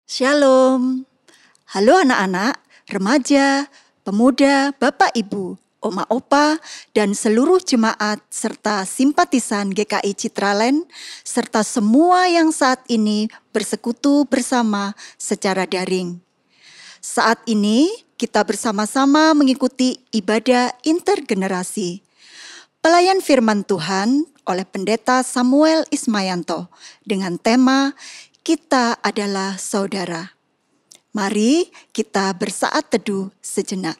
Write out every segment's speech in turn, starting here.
Shalom. Halo anak-anak, remaja, pemuda, bapak ibu, oma opa, dan seluruh jemaat serta simpatisan GKI Citraland, serta semua yang saat ini bersekutu bersama secara daring. Saat ini kita bersama-sama mengikuti ibadah intergenerasi. Pelayan firman Tuhan oleh Pendeta Samuel Ismayanto dengan tema Kita adalah Saudara. Mari kita bersaat teduh sejenak.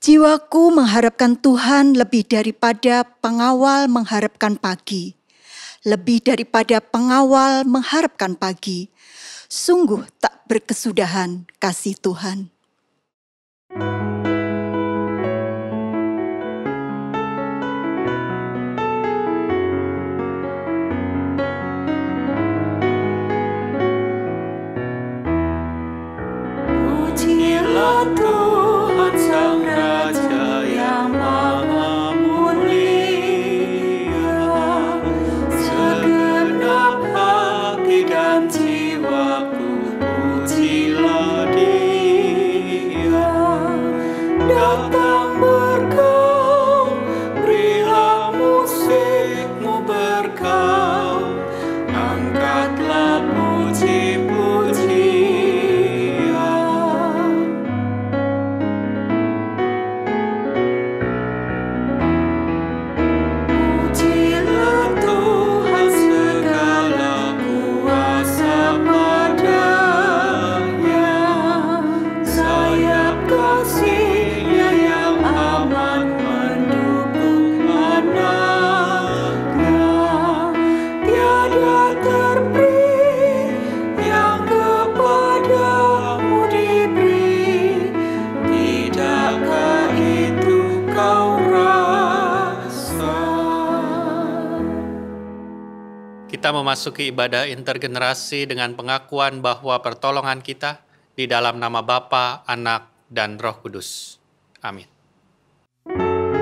Jiwaku mengharapkan Tuhan lebih daripada pengawal mengharapkan pagi. Lebih daripada pengawal mengharapkan pagi. Sungguh tak berkesudahan kasih Tuhan. Pujilah Tuhan Sang Raja yang Maha Mulia, segenap hati dan jiwaku pujilah Dia. Datang berkau, berilah musikmu berkau, angkatlah puji-pujian. Pujilah Tuhan segala kuasa padanya, sayap kasih-Nya yang amat mendukung anak-Nya. Tiada terperi yang kepadamu diberi, tidakkah itu kau rasa? Kita memasuki ibadah intergenerasi dengan pengakuan bahwa pertolongan kita di dalam nama Bapa, Anak, dan Roh Kudus. Amin. Amin,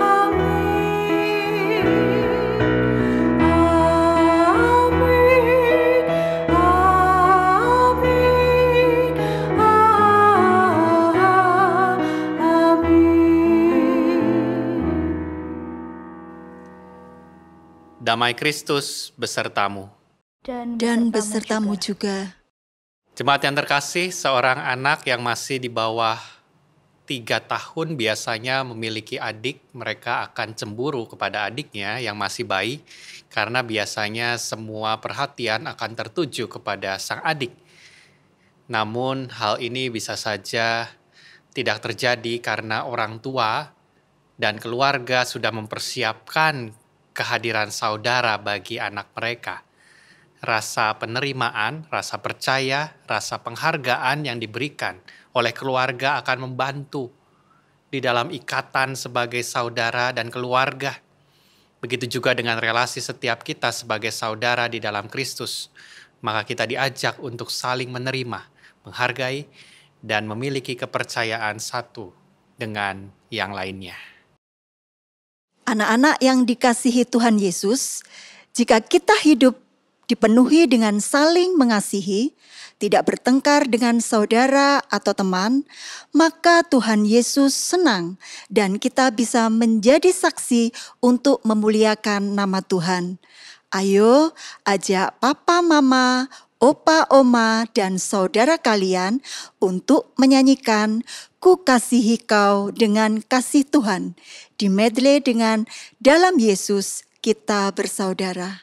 amin, Damai Kristus besertamu. Dan besertamu juga. Jemaat yang terkasih, seorang anak yang masih di bawah 3 tahun biasanya memiliki adik, mereka akan cemburu kepada adiknya yang masih bayi, karena biasanya semua perhatian akan tertuju kepada sang adik. Namun hal ini bisa saja tidak terjadi karena orang tua dan keluarga sudah mempersiapkan kehadiran saudara bagi anak mereka. Rasa penerimaan, rasa percaya, rasa penghargaan yang diberikan oleh keluarga akan membantu di dalam ikatan sebagai saudara dan keluarga. Begitu juga dengan relasi setiap kita sebagai saudara di dalam Kristus. Maka kita diajak untuk saling menerima, menghargai, dan memiliki kepercayaan satu dengan yang lainnya. Anak-anak yang dikasihi Tuhan Yesus, jika kita hidup dipenuhi dengan saling mengasihi, tidak bertengkar dengan saudara atau teman, maka Tuhan Yesus senang dan kita bisa menjadi saksi untuk memuliakan nama Tuhan. Ayo ajak papa, mama, opa, oma, dan saudara kalian untuk menyanyikan Ku Kasihi Kau dengan Kasih Tuhan, di medley dengan Dalam Yesus Kita Bersaudara.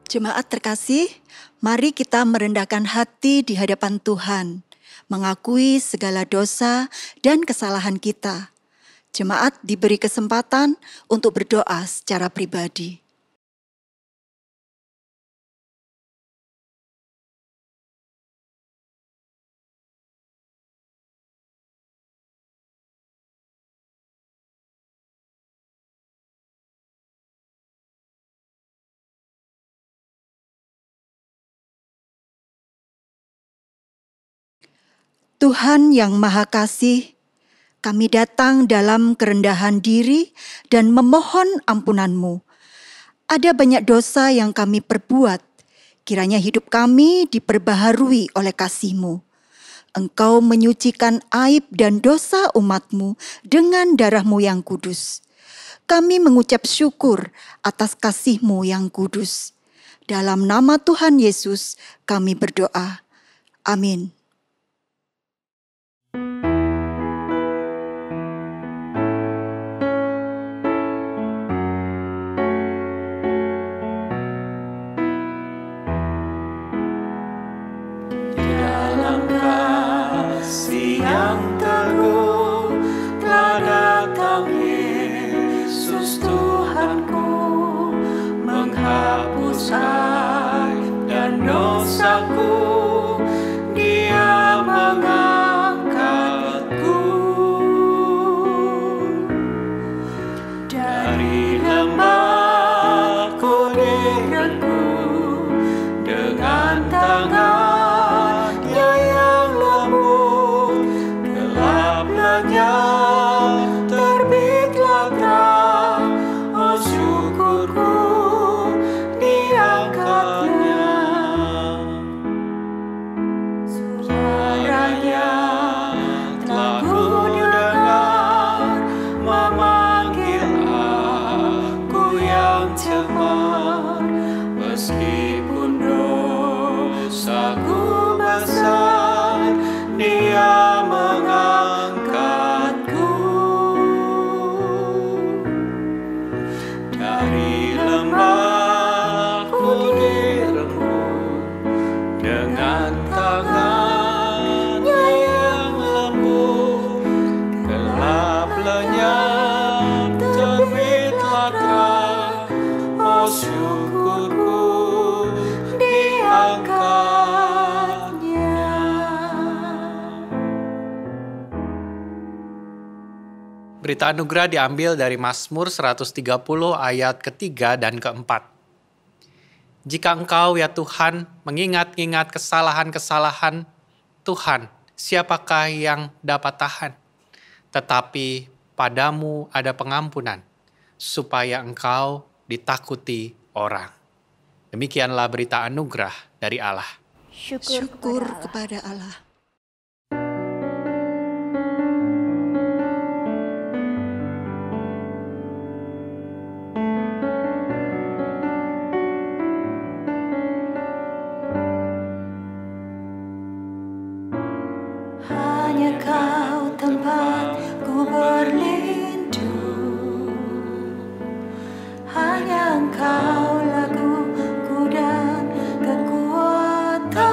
Jemaat terkasih, mari kita merendahkan hati di hadapan Tuhan, mengakui segala dosa dan kesalahan kita. Jemaat diberi kesempatan untuk berdoa secara pribadi. Tuhan yang Maha Kasih, kami datang dalam kerendahan diri dan memohon ampunan-Mu. Ada banyak dosa yang kami perbuat, kiranya hidup kami diperbaharui oleh kasih-Mu. Engkau menyucikan aib dan dosa umat-Mu dengan darah-Mu yang kudus. Kami mengucap syukur atas kasih-Mu yang kudus. Dalam nama Tuhan Yesus kami berdoa. Amin. Dalam kasih yang teguh telah datang Yesus Tuhanku, menghapus aib dan dosaku. Dia mengangkatku dari lembahku direngkuh dengan tangannya yang lembut. Gelap lenyap, terbitlah terang. Oh syukurku diangkatnya. Suaranya telah kudengar, memanggil aku yang cemar. Meskipun dosaku besar, Dia mengangkatku dari lembahku direngkuh dengan tangannya yang lembut. Gelap lenyap, terbitlah terang. Oh syukurku diangkatnya. Berita anugerah diambil dari Mazmur 130 ayat ketiga dan keempat. Jika Engkau ya Tuhan mengingat-ingat kesalahan-kesalahan Tuhan, siapakah yang dapat tahan? Tetapi padamu ada pengampunan, supaya Engkau ditakuti orang. Demikianlah berita anugerah dari Allah. Syukur kepada Allah. Hanya Kau tempatku berlindung, hanya Engkau laguku dan kekuatanku.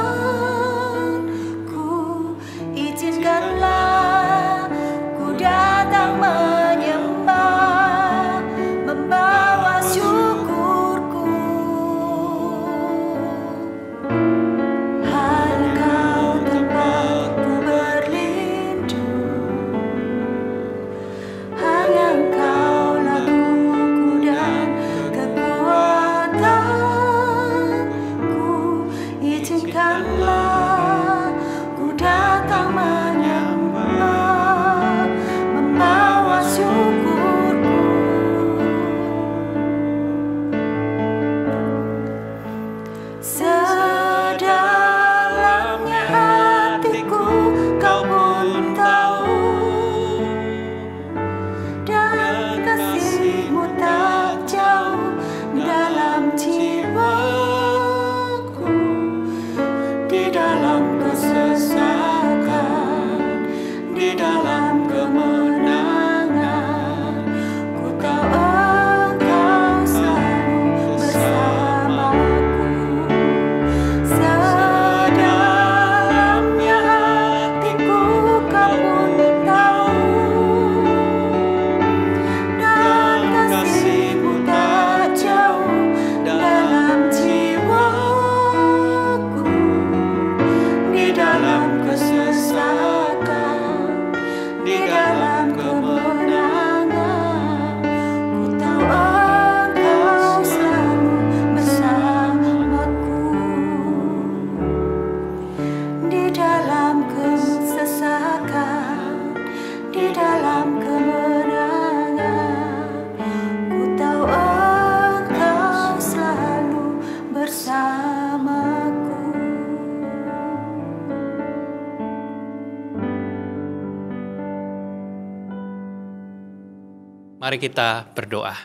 Mari kita berdoa.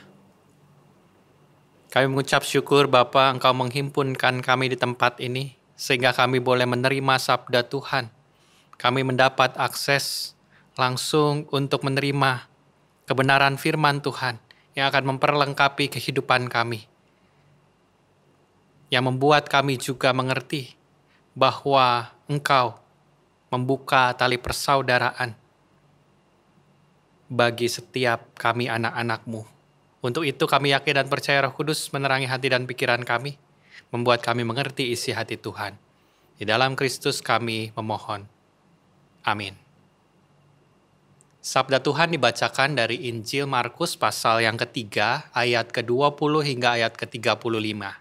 Kami mengucap syukur Bapa, Engkau menghimpunkan kami di tempat ini, sehingga kami boleh menerima sabda Tuhan. Kami mendapat akses langsung untuk menerima kebenaran firman Tuhan yang akan memperlengkapi kehidupan kami. Yang membuat kami juga mengerti bahwa Engkau membuka tali persaudaraan bagi setiap kami anak-anak-Mu. Untuk itu kami yakin dan percaya Roh Kudus menerangi hati dan pikiran kami, membuat kami mengerti isi hati Tuhan. Di dalam Kristus kami memohon. Amin. Sabda Tuhan dibacakan dari Injil Markus pasal yang ketiga, ayat ke-20 hingga ayat ke-35.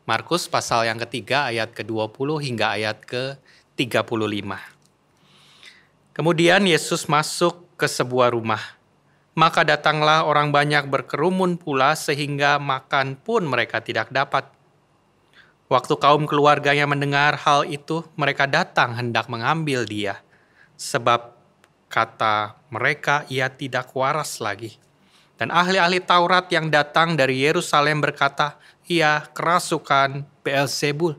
Markus pasal yang ketiga, ayat ke-20 hingga ayat ke-35. Kemudian Yesus masuk ke sebuah rumah. Maka datanglah orang banyak berkerumun pula sehingga makan pun mereka tidak dapat. Waktu kaum keluarganya mendengar hal itu, mereka datang hendak mengambil dia. Sebab kata mereka ia tidak waras lagi. Dan ahli-ahli Taurat yang datang dari Yerusalem berkata, ia kerasukan Beelzebul.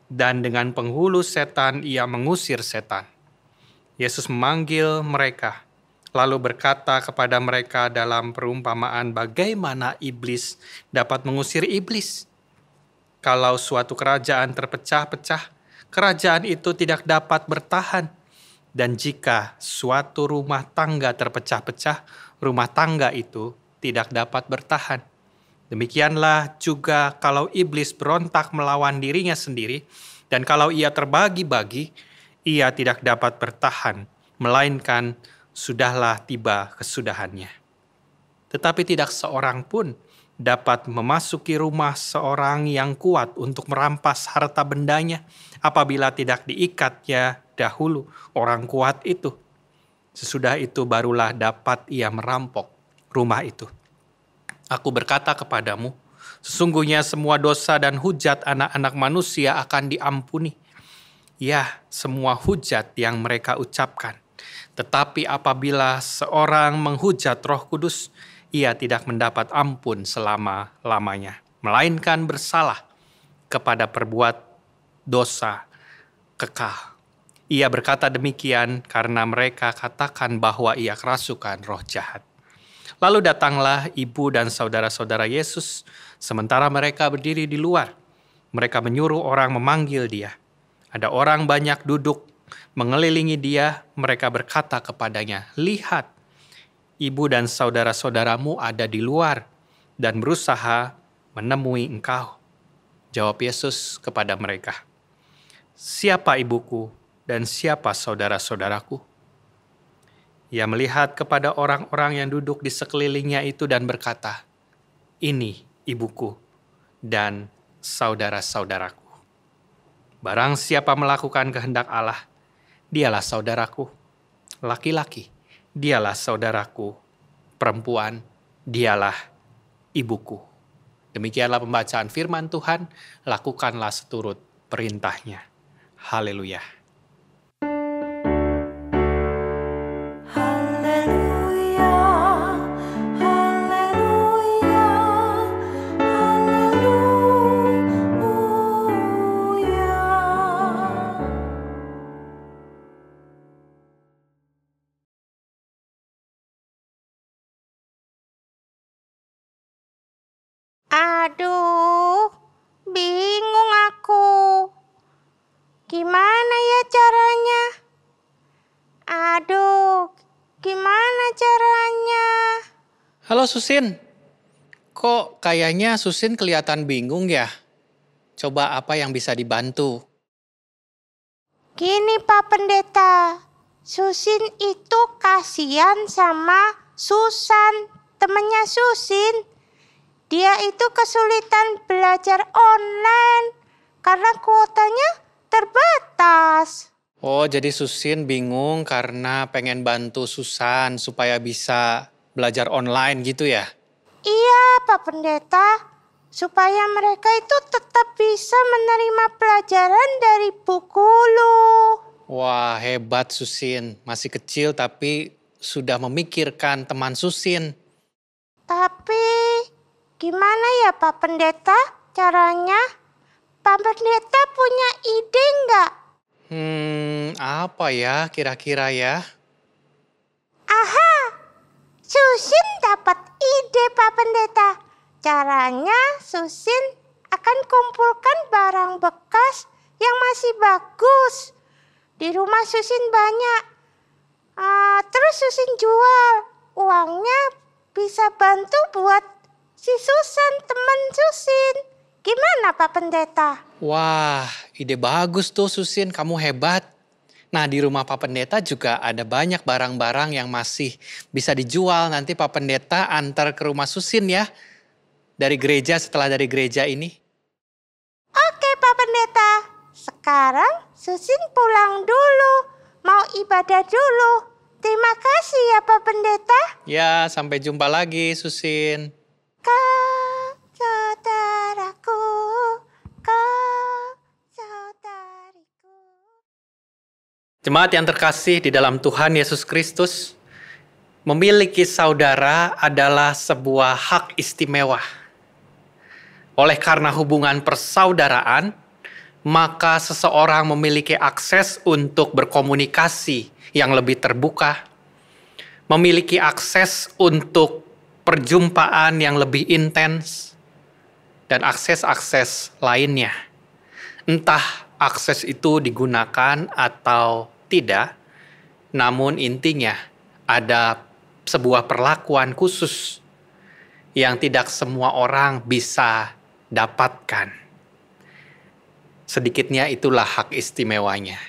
Dan dengan penghulu setan ia mengusir setan. Yesus memanggil mereka, lalu berkata kepada mereka dalam perumpamaan bagaimana iblis dapat mengusir iblis. Kalau suatu kerajaan terpecah-pecah, kerajaan itu tidak dapat bertahan. Dan jika suatu rumah tangga terpecah-pecah, rumah tangga itu tidak dapat bertahan. Demikianlah juga kalau iblis berontak melawan dirinya sendiri, dan kalau ia terbagi-bagi, ia tidak dapat bertahan, melainkan sudahlah tiba kesudahannya. Tetapi tidak seorang pun dapat memasuki rumah seorang yang kuat untuk merampas harta bendanya apabila tidak diikatnya dahulu orang kuat itu. Sesudah itu barulah dapat ia merampok rumah itu. Aku berkata kepadamu, sesungguhnya semua dosa dan hujat anak-anak manusia akan diampuni. Ya, semua hujat yang mereka ucapkan. Tetapi apabila seorang menghujat Roh Kudus, ia tidak mendapat ampun selama-lamanya, melainkan bersalah kepada perbuat dosa kekal. Ia berkata demikian karena mereka katakan bahwa ia kerasukan roh jahat. Lalu datanglah ibu dan saudara-saudara Yesus, sementara mereka berdiri di luar. Mereka menyuruh orang memanggil dia. Ada orang banyak duduk mengelilingi dia, mereka berkata kepadanya, lihat, ibu dan saudara-saudaramu ada di luar dan berusaha menemui engkau. Jawab Yesus kepada mereka, siapa ibuku dan siapa saudara-saudaraku? Ia melihat kepada orang-orang yang duduk di sekelilingnya itu dan berkata, ini ibuku dan saudara-saudaraku. Barang siapa melakukan kehendak Allah, dialah saudaraku. Laki-laki, dialah saudaraku. Perempuan, dialah ibuku. Demikianlah pembacaan firman Tuhan, lakukanlah seturut perintahnya. Haleluya. Haleluya, haleluya, haleluya. Aduh, bingung aku. Gimana ya caranya? Aduh, gimana caranya? Halo Susin, kok kayaknya Susin kelihatan bingung ya? Coba apa yang bisa dibantu? Gini Pak Pendeta, Susin itu kasihan sama Susan, temennya Susin. Dia itu kesulitan belajar online karena kuotanya terbatas. Oh, jadi Susin bingung karena pengen bantu Susan supaya bisa belajar online gitu ya? Iya Pak Pendeta, supaya mereka itu tetap bisa menerima pelajaran dari Bu Guru. Wah, hebat Susin. Masih kecil tapi sudah memikirkan teman Susin. Tapi gimana ya Pak Pendeta caranya? Pak Pendeta punya ide nggak? Apa ya kira-kira ya? Aha, Susin dapat ide Pak Pendeta. Caranya Susin akan kumpulkan barang bekas yang masih bagus. Di rumah Susin banyak. Terus Susin jual. Uangnya bisa bantu buat si Susan, teman Susin. Gimana Pak Pendeta? Wah, ide bagus tuh Susin, kamu hebat. Nah, di rumah Pak Pendeta juga ada banyak barang-barang yang masih bisa dijual. Nanti Pak Pendeta antar ke rumah Susin ya. Dari gereja, setelah dari gereja ini. Oke Pak Pendeta. Sekarang Susin pulang dulu. Mau ibadah dulu. Terima kasih ya Pak Pendeta. Ya, sampai jumpa lagi Susin. Kau saudaraku, kau saudariku. Jemaat yang terkasih di dalam Tuhan Yesus Kristus, memiliki saudara adalah sebuah hak istimewa. Oleh karena hubungan persaudaraan, maka seseorang memiliki akses untuk berkomunikasi yang lebih terbuka, memiliki akses untuk perjumpaan yang lebih intens, dan akses-akses lainnya. Entah akses itu digunakan atau tidak, namun intinya ada sebuah perlakuan khusus yang tidak semua orang bisa dapatkan. Sedikitnya itulah hak istimewanya.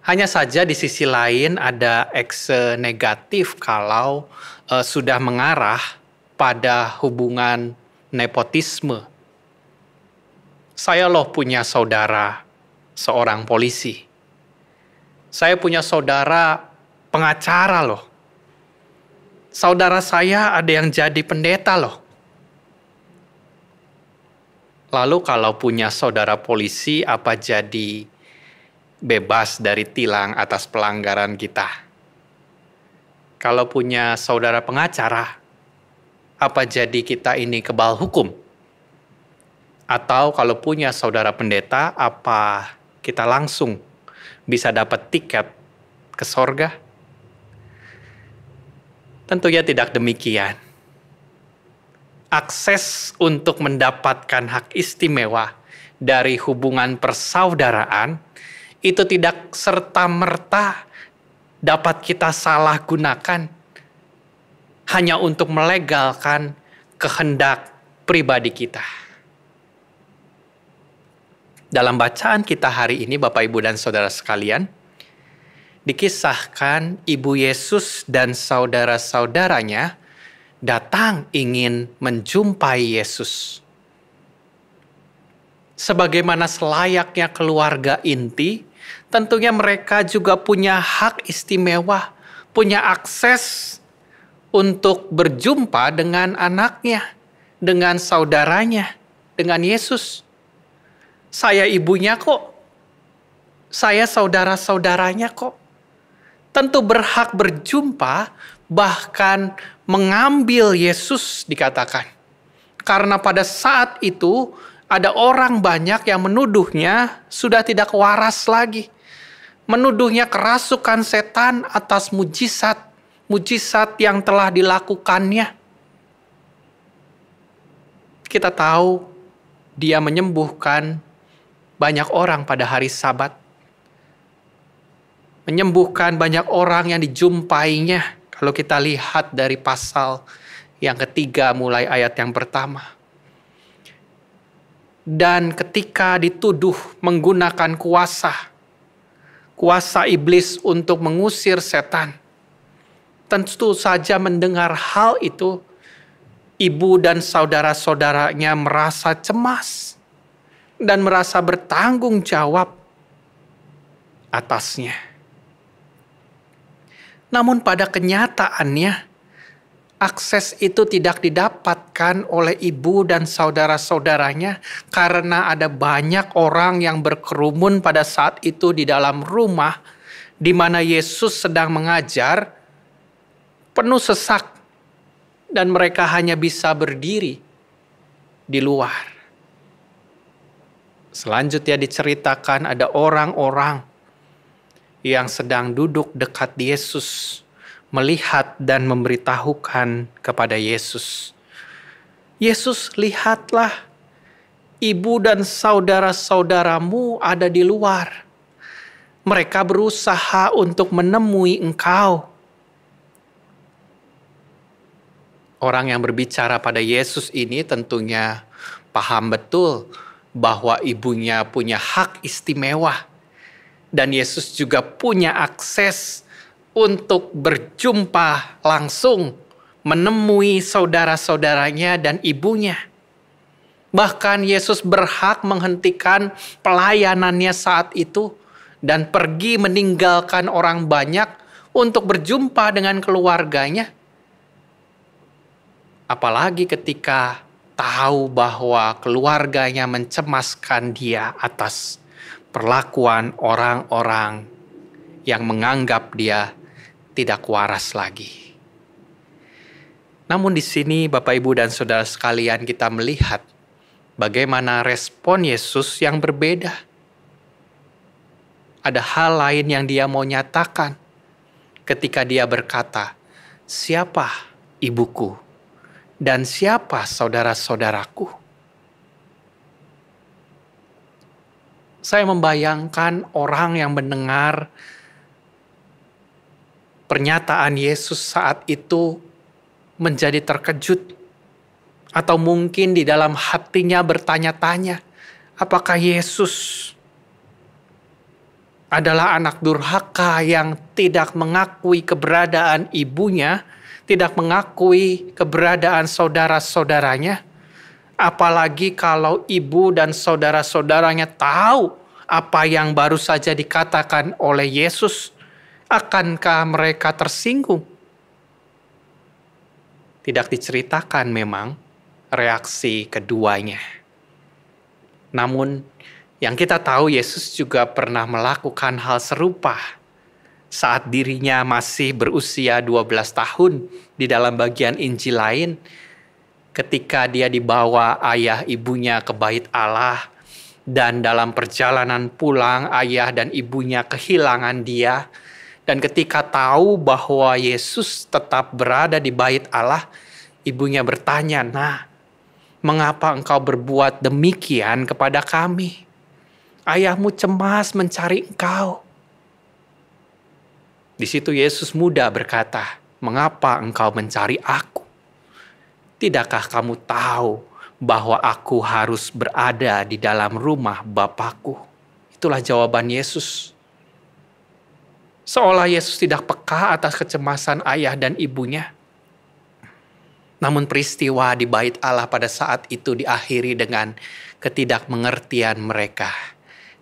Hanya saja di sisi lain ada ekse negatif kalau sudah mengarah pada hubungan nepotisme. Saya loh punya saudara seorang polisi. Saya punya saudara pengacara loh. Saudara saya ada yang jadi pendeta loh. Lalu kalau punya saudara polisi, apa jadi bebas dari tilang atas pelanggaran kita? Kalau punya saudara pengacara, apa jadi kita ini kebal hukum? Atau kalau punya saudara pendeta, apa kita langsung bisa dapat tiket ke sorga? Tentunya tidak demikian. Akses untuk mendapatkan hak istimewa dari hubungan persaudaraan itu tidak serta-merta dapat kita salah gunakan hanya untuk melegalkan kehendak pribadi kita. Dalam bacaan kita hari ini, Bapak, Ibu, dan Saudara sekalian, dikisahkan Ibu Yesus dan saudara-saudaranya datang ingin menjumpai Yesus. Sebagaimana selayaknya keluarga inti, tentunya mereka juga punya hak istimewa, punya akses untuk berjumpa dengan anaknya, dengan saudaranya, dengan Yesus. Saya ibunya kok, saya saudara-saudaranya kok. Tentu berhak berjumpa, bahkan mengambil Yesus dikatakan. Karena pada saat itu ada orang banyak yang menuduhnya sudah tidak waras lagi. Menuduhnya kerasukan setan atas mujizat yang telah dilakukannya. Kita tahu dia menyembuhkan banyak orang pada hari Sabat. Menyembuhkan banyak orang yang dijumpainya. Kalau kita lihat dari pasal yang ketiga mulai ayat yang pertama. Dan ketika dituduh menggunakan kuasa iblis untuk mengusir setan, tentu saja mendengar hal itu, ibu dan saudara-saudaranya merasa cemas dan merasa bertanggung jawab atasnya. Namun pada kenyataannya, akses itu tidak didapatkan oleh ibu dan saudara-saudaranya karena ada banyak orang yang berkerumun pada saat itu di dalam rumah di mana Yesus sedang mengajar penuh sesak, dan mereka hanya bisa berdiri di luar. Selanjutnya diceritakan ada orang-orang yang sedang duduk dekat Yesus, melihat dan memberitahukan kepada Yesus. Yesus, lihatlah, ibu dan saudara-saudaramu ada di luar. Mereka berusaha untuk menemui engkau. Orang yang berbicara pada Yesus ini tentunya paham betul bahwa ibunya punya hak istimewa. Dan Yesus juga punya akses untuk berjumpa langsung, menemui saudara-saudaranya dan ibunya. Bahkan Yesus berhak menghentikan pelayanannya saat itu dan pergi meninggalkan orang banyak untuk berjumpa dengan keluarganya. Apalagi ketika tahu bahwa keluarganya mencemaskan dia atas perlakuan orang-orang yang menganggap dia tidak waras lagi. Namun di sini Bapak, Ibu, dan Saudara sekalian, kita melihat bagaimana respon Yesus yang berbeda. Ada hal lain yang dia mau nyatakan ketika dia berkata, "Siapa ibuku dan siapa saudara-saudaraku?" Saya membayangkan orang yang mendengar pernyataan Yesus saat itu menjadi terkejut, atau mungkin di dalam hatinya bertanya-tanya, apakah Yesus adalah anak durhaka yang tidak mengakui keberadaan ibunya, tidak mengakui keberadaan saudara-saudaranya? Apalagi kalau ibu dan saudara-saudaranya tahu apa yang baru saja dikatakan oleh Yesus, akankah mereka tersinggung? Tidak diceritakan memang reaksi keduanya. Namun yang kita tahu, Yesus juga pernah melakukan hal serupa saat dirinya masih berusia 12 tahun di dalam bagian Injil lain. Ketika dia dibawa ayah ibunya ke bait Allah, dan dalam perjalanan pulang ayah dan ibunya kehilangan dia, dan ketika tahu bahwa Yesus tetap berada di bait Allah, ibunya bertanya, "Nah, mengapa engkau berbuat demikian kepada kami? Ayahmu cemas mencari engkau." Di situ Yesus muda berkata, "Mengapa engkau mencari aku? Tidakkah kamu tahu bahwa aku harus berada di dalam rumah Bapakku?" Itulah jawaban Yesus. Seolah Yesus tidak peka atas kecemasan ayah dan ibunya. Namun peristiwa di bait Allah pada saat itu diakhiri dengan ketidakmengertian mereka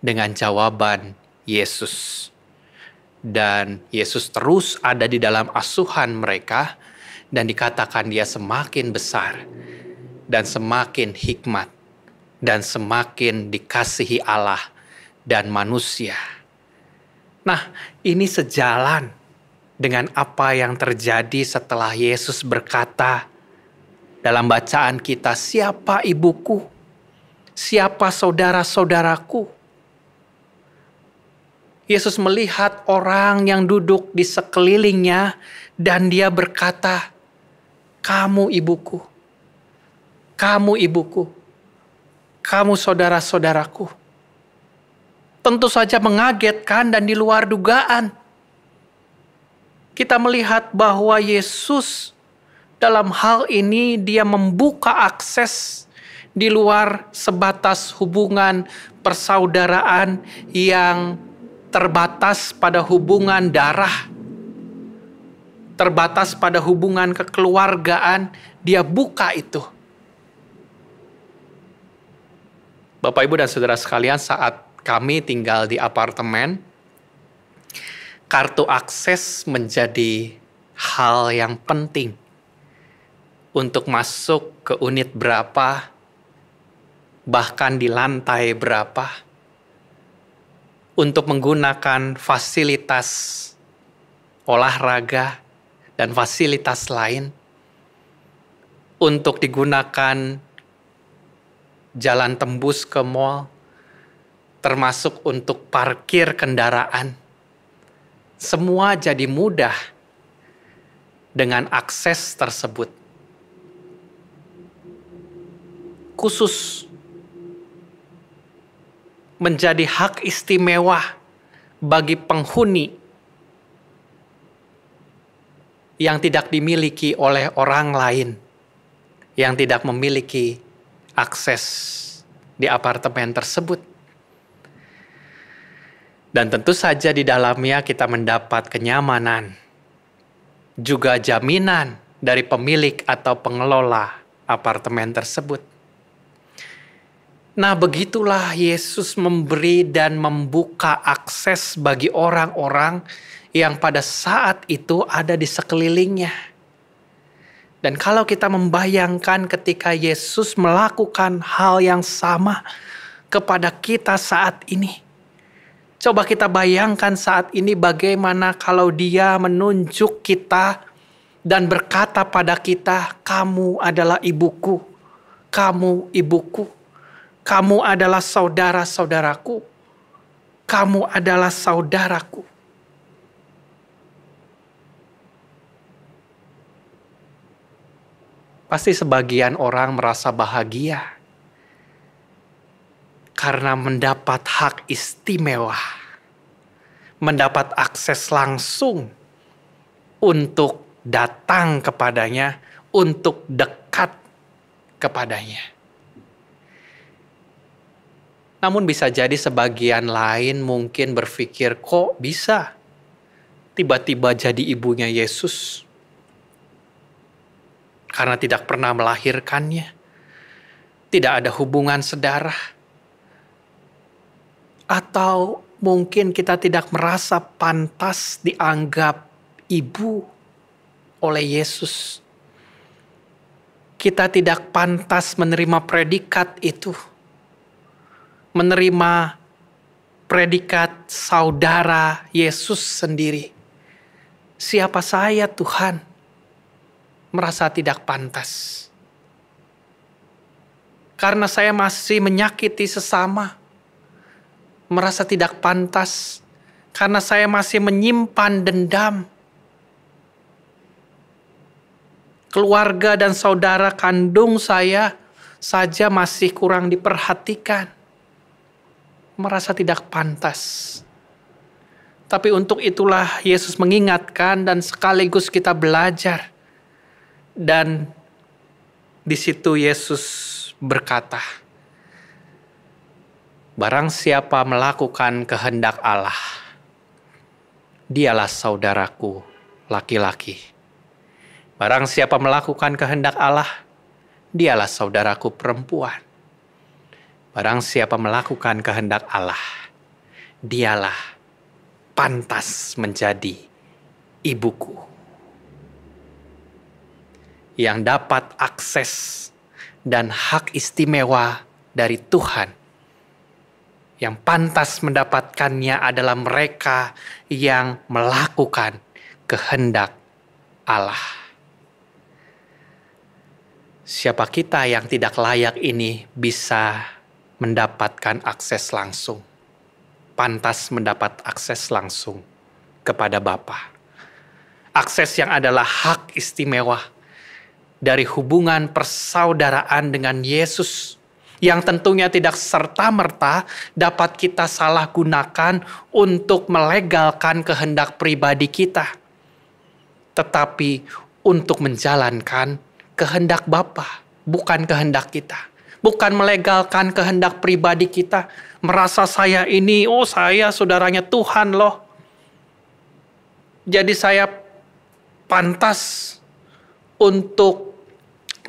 dengan jawaban Yesus. Dan Yesus terus ada di dalam asuhan mereka, dan dikatakan dia semakin besar dan semakin hikmat dan semakin dikasihi Allah dan manusia. Nah, ini sejalan dengan apa yang terjadi setelah Yesus berkata dalam bacaan kita, "Siapa ibuku? Siapa saudara-saudaraku?" Yesus melihat orang yang duduk di sekelilingnya dan dia berkata, "Kamu ibuku, kamu ibuku, kamu saudara-saudaraku." Tentu saja mengagetkan dan di luar dugaan. Kita melihat bahwa Yesus dalam hal ini dia membuka akses di luar sebatas hubungan persaudaraan yang terbatas pada hubungan darah, terbatas pada hubungan kekeluargaan. Dia buka itu. Bapak, Ibu, dan Saudara sekalian, saat kami tinggal di apartemen, kartu akses menjadi hal yang penting untuk masuk ke unit berapa, bahkan di lantai berapa, untuk menggunakan fasilitas olahraga dan fasilitas lain untuk digunakan jalan tembus ke mall, termasuk untuk parkir kendaraan. Semua jadi mudah dengan akses tersebut. Khusus menjadi hak istimewa bagi penghuni yang tidak dimiliki oleh orang lain, yang tidak memiliki akses di apartemen tersebut. Dan tentu saja di dalamnya kita mendapat kenyamanan, juga jaminan dari pemilik atau pengelola apartemen tersebut. Nah, begitulah Yesus memberi dan membuka akses bagi orang-orang yang pada saat itu ada di sekelilingnya. Dan kalau kita membayangkan ketika Yesus melakukan hal yang sama kepada kita saat ini, coba kita bayangkan saat ini bagaimana kalau Dia menunjuk kita dan berkata pada kita, "Kamu adalah ibuku, kamu ibuku, kamu adalah saudara-saudaraku, kamu adalah saudaraku." Pasti sebagian orang merasa bahagia karena mendapat hak istimewa, mendapat akses langsung untuk datang kepadanya, untuk dekat kepadanya. Namun bisa jadi sebagian lain mungkin berpikir, kok bisa tiba-tiba jadi ibunya Yesus? Karena tidak pernah melahirkannya, tidak ada hubungan sedarah. Atau mungkin kita tidak merasa pantas dianggap ibu oleh Yesus. Kita tidak pantas menerima predikat itu. Menerima predikat saudara Yesus sendiri. Siapa saya, Tuhan? Merasa tidak pantas. Karena saya masih menyakiti sesama. Merasa tidak pantas. Karena saya masih menyimpan dendam. Keluarga dan saudara kandung saya saja masih kurang diperhatikan. Merasa tidak pantas. Tapi untuk itulah Yesus mengingatkan dan sekaligus kita belajar. Dan di situ Yesus berkata, "Barang siapa melakukan kehendak Allah, dialah saudaraku laki-laki. Barang siapa melakukan kehendak Allah, dialah saudaraku perempuan. Barang siapa melakukan kehendak Allah, dialah pantas menjadi ibuku." Yang dapat akses dan hak istimewa dari Tuhan. Yang pantas mendapatkannya adalah mereka yang melakukan kehendak Allah. Siapa kita yang tidak layak ini bisa mendapatkan akses langsung. Pantas mendapat akses langsung kepada Bapa. Akses yang adalah hak istimewa dari hubungan persaudaraan dengan Yesus, yang tentunya tidak serta-merta dapat kita salah gunakan untuk melegalkan kehendak pribadi kita, tetapi untuk menjalankan kehendak Bapa, bukan kehendak kita. Bukan melegalkan kehendak pribadi kita, merasa saya ini, saya saudaranya Tuhan loh. Jadi saya pantas untuk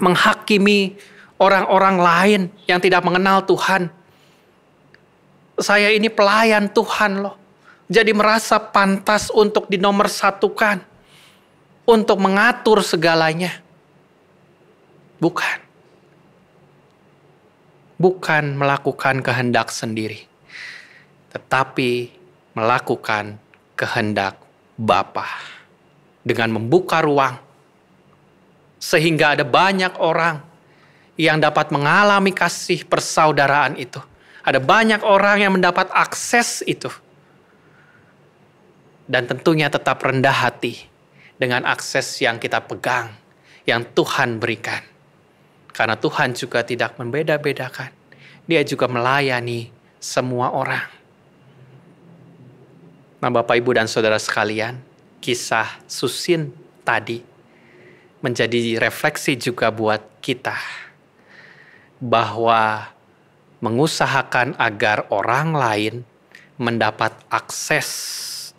menghakimi orang-orang lain yang tidak mengenal Tuhan. Saya ini pelayan Tuhan loh. Jadi merasa pantas untuk dinomorsatukan. Untuk mengatur segalanya. Bukan. Bukan melakukan kehendak sendiri. Tetapi melakukan kehendak Bapa. dengan membuka ruang sehingga ada banyak orang yang dapat mengalami kasih persaudaraan itu. Ada banyak orang yang mendapat akses itu. Dan tentunya tetap rendah hati dengan akses yang kita pegang, yang Tuhan berikan. Karena Tuhan juga tidak membeda-bedakan. Dia juga melayani semua orang. Nah, Bapak, Ibu, dan Saudara sekalian, kisah Susin tadi menjadi refleksi juga buat kita. Bahwa mengusahakan agar orang lain mendapat akses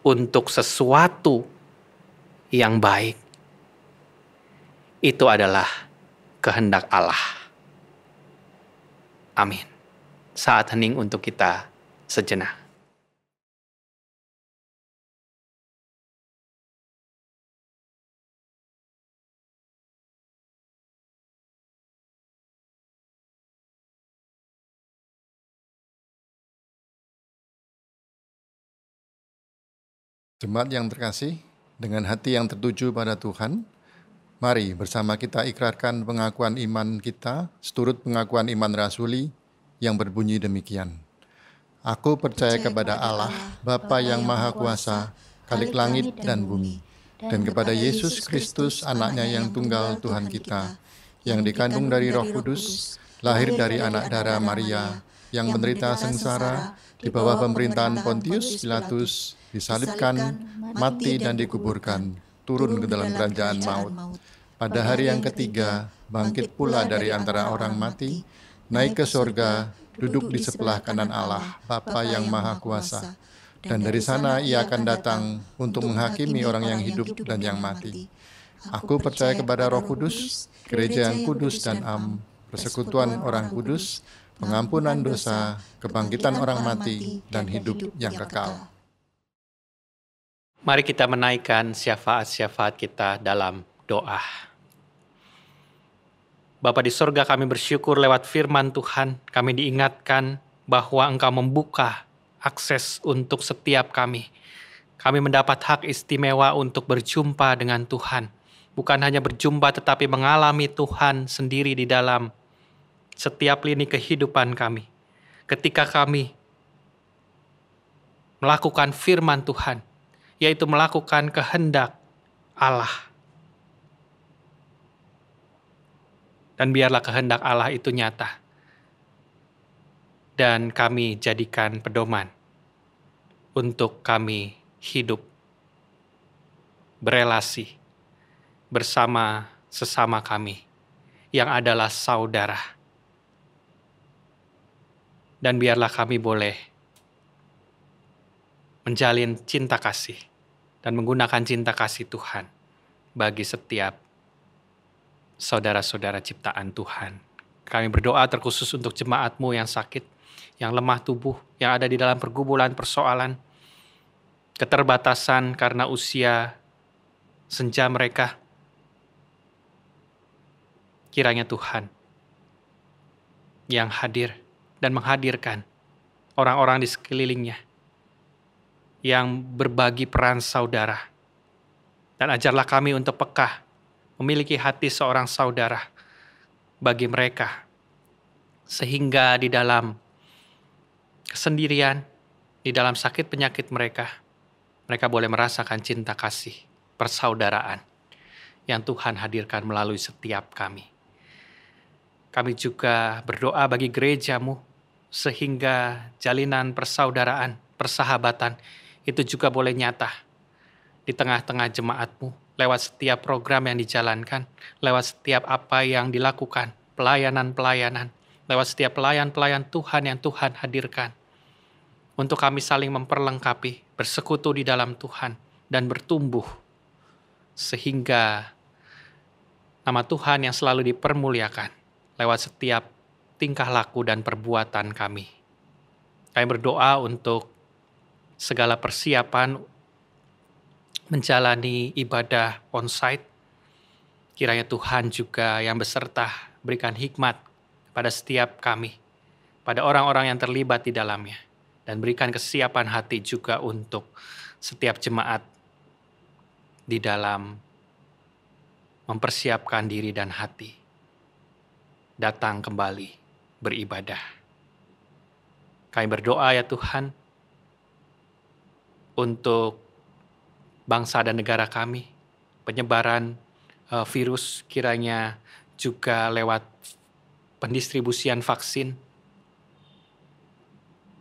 untuk sesuatu yang baik, itu adalah kehendak Allah. Amin. Saat hening untuk kita sejenak. Jemaat yang terkasih, dengan hati yang tertuju pada Tuhan, mari bersama kita ikrarkan pengakuan iman kita, seturut pengakuan iman rasuli yang berbunyi demikian. Aku percaya kepada Allah, Bapa yang Maha Kuasa, Khalik langit dan bumi, dan kepada Yesus Kristus, anaknya yang tunggal Tuhan kita, yang dikandung dari Roh Kudus, lahir dari anak darah Maria, yang menderita sengsara di bawah pemerintahan Pontius Pilatus, disalibkan, mati dan dikuburkan, turun ke dalam kerajaan maut. Pada hari yang ketiga, bangkit pula dari antara orang mati, naik ke sorga, duduk di sebelah kanan Allah, Bapa yang Maha Kuasa. Dan dari sana ia akan datang untuk menghakimi orang yang hidup dan yang mati. Aku percaya kepada Roh Kudus, gereja yang kudus dan am, persekutuan orang kudus, pengampunan dosa, kebangkitan orang mati, dan hidup yang kekal. Mari kita menaikkan syafaat-syafaat kita dalam doa. Bapa di sorga, kami bersyukur lewat firman Tuhan, kami diingatkan bahwa Engkau membuka akses untuk setiap kami. Kami mendapat hak istimewa untuk berjumpa dengan Tuhan. Bukan hanya berjumpa, tetapi mengalami Tuhan sendiri di dalam setiap lini kehidupan kami. Ketika kami melakukan firman Tuhan, yaitu melakukan kehendak Allah. Dan biarlah kehendak Allah itu nyata. Dan kami jadikan pedoman untuk kami hidup berelasi bersama sesama kami yang adalah saudara. Dan biarlah kami boleh menjalin cinta kasih dan menggunakan cinta kasih Tuhan bagi setiap saudara-saudara ciptaan Tuhan. Kami berdoa terkhusus untuk jemaat-Mu yang sakit, yang lemah tubuh, yang ada di dalam pergumulan persoalan, keterbatasan karena usia senja mereka. Kiranya Tuhan yang hadir dan menghadirkan orang-orang di sekelilingnya yang berbagi peran saudara. Dan ajarlah kami untuk peka, memiliki hati seorang saudara bagi mereka. Sehingga di dalam kesendirian, di dalam sakit penyakit mereka boleh merasakan cinta kasih, persaudaraan yang Tuhan hadirkan melalui setiap kami. Kami juga berdoa bagi gereja-Mu, sehingga jalinan persaudaraan, persahabatan, itu juga boleh nyata di tengah-tengah jemaat-Mu, lewat setiap program yang dijalankan, lewat setiap apa yang dilakukan, pelayanan-pelayanan, lewat setiap pelayan-pelayan Tuhan yang Tuhan hadirkan. Untuk kami saling memperlengkapi, bersekutu di dalam Tuhan, dan bertumbuh, sehingga nama Tuhan yang selalu dipermuliakan lewat setiap tingkah laku dan perbuatan kami. Kami berdoa untuk segala persiapan menjalani ibadah onsite. Kiranya Tuhan juga yang beserta berikan hikmat kepada setiap kami, pada orang-orang yang terlibat di dalamnya, dan berikan kesiapan hati juga untuk setiap jemaat di dalam mempersiapkan diri dan hati, datang kembali beribadah. Kami berdoa ya Tuhan, untuk bangsa dan negara kami, penyebaran virus kiranya juga lewat pendistribusian vaksin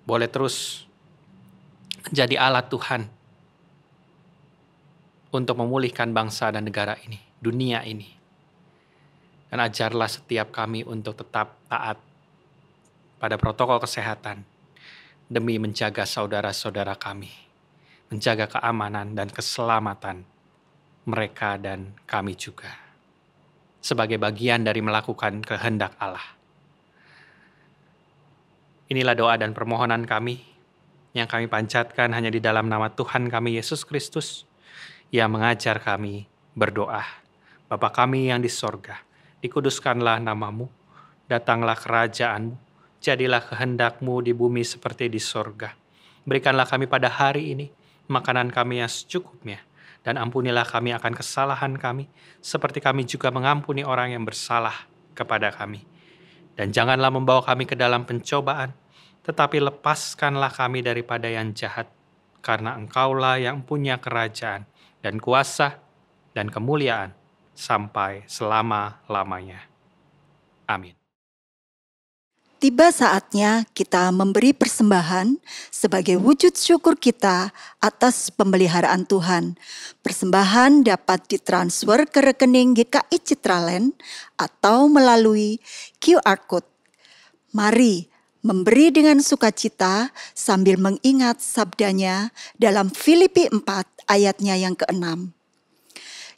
boleh terus menjadi alat Tuhan untuk memulihkan bangsa dan negara ini, dunia ini. Dan ajarlah setiap kami untuk tetap taat pada protokol kesehatan demi menjaga saudara-saudara kami, menjaga keamanan dan keselamatan mereka dan kami juga, sebagai bagian dari melakukan kehendak Allah. Inilah doa dan permohonan kami yang kami panjatkan hanya di dalam nama Tuhan kami Yesus Kristus yang mengajar kami berdoa. Bapa kami yang di sorga, dikuduskanlah namamu, datanglah kerajaan-mu, jadilah kehendak-mu di bumi seperti di sorga. Berikanlah kami pada hari ini makanan kami yang secukupnya, dan ampunilah kami akan kesalahan kami, seperti kami juga mengampuni orang yang bersalah kepada kami. Dan janganlah membawa kami ke dalam pencobaan, tetapi lepaskanlah kami daripada yang jahat, karena Engkaulah yang punya kerajaan dan kuasa dan kemuliaan sampai selama-lamanya. Amin. Tiba saatnya kita memberi persembahan sebagai wujud syukur kita atas pemeliharaan Tuhan. Persembahan dapat ditransfer ke rekening GKI Citraland atau melalui QR Code. Mari memberi dengan sukacita sambil mengingat sabdanya dalam Filipi 4 ayatnya yang ke-6.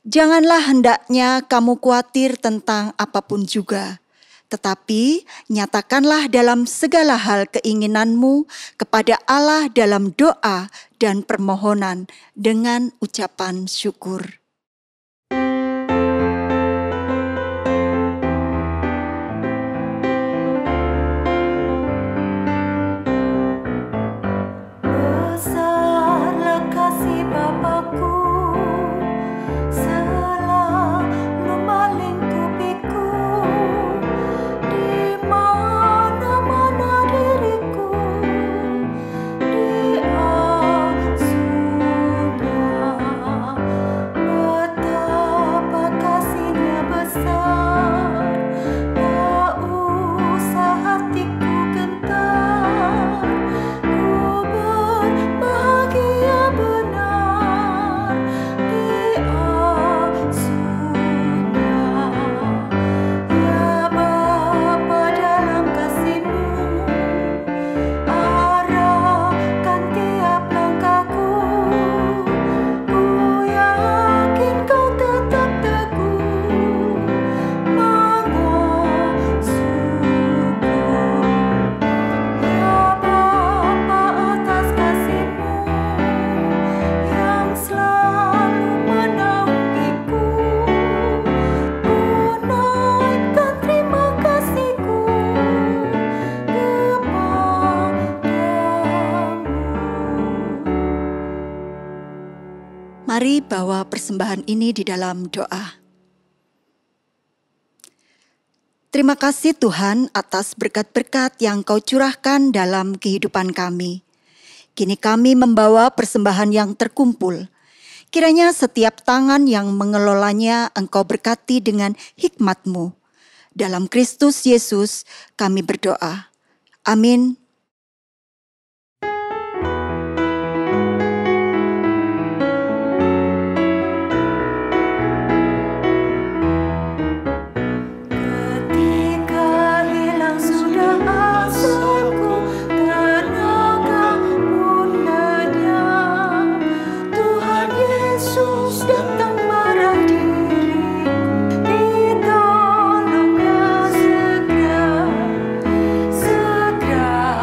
Janganlah hendaknya kamu khawatir tentang apapun juga, tetapi nyatakanlah dalam segala hal keinginanmu kepada Allah dalam doa dan permohonan dengan ucapan syukur. Besarlah kasih Bapa-Ku, selalu melingkupiku, di mana-mana diriku diasuhnya. Betapa kasih-Nya besar, tak usah hatiku gentar. Ku berbahagia benar diasuhnya. Ya Bapa, dalam kasih-Mu arahkan tiap langkahku. Ku yakin Kau tetap teguh mengasuhku. Ya Bapa, atas kasih-Mu yang selalu menaungiku, ku naikkan terima kasih-Ku kepadamu. Mari bawa persembahan ini di dalam doa. Terima kasih Tuhan atas berkat-berkat yang Kau curahkan dalam kehidupan kami. Kini kami membawa persembahan yang terkumpul. Kiranya setiap tangan yang mengelolanya Engkau berkati dengan hikmat-Mu. Dalam Kristus Yesus kami berdoa. Amin. Ketika hilang sudah asaku, tenaga pun lenyap, Tuhan Yesus datang meraih diriku. Ditolongnya segera, segera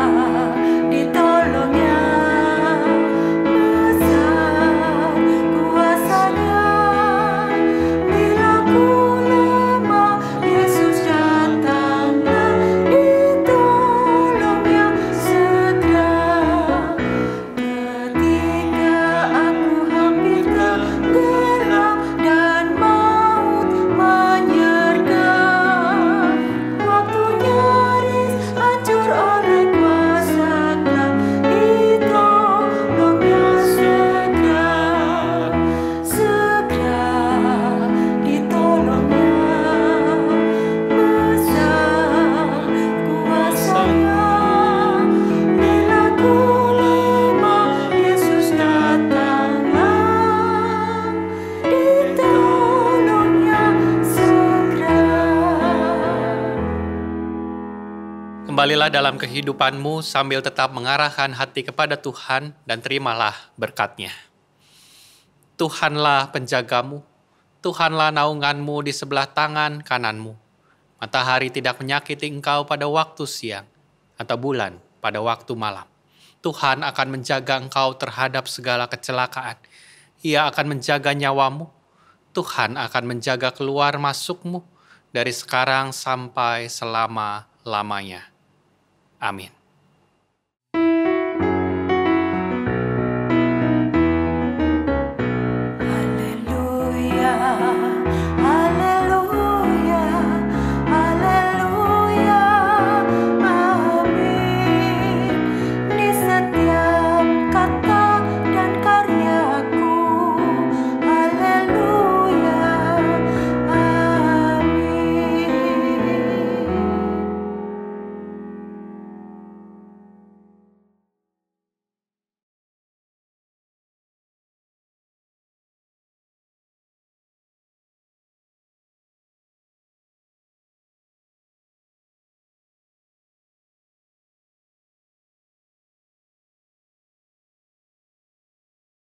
Kembalilah dalam kehidupanmu sambil tetap mengarahkan hati kepada Tuhan dan terimalah berkat-Nya. Tuhanlah penjagamu, Tuhanlah naunganmu di sebelah tangan kananmu. Matahari tidak menyakiti engkau pada waktu siang, atau bulan pada waktu malam. Tuhan akan menjaga engkau terhadap segala kecelakaan. Ia akan menjaga nyawamu. Tuhan akan menjaga keluar masukmu dari sekarang sampai selama-lamanya. Amin.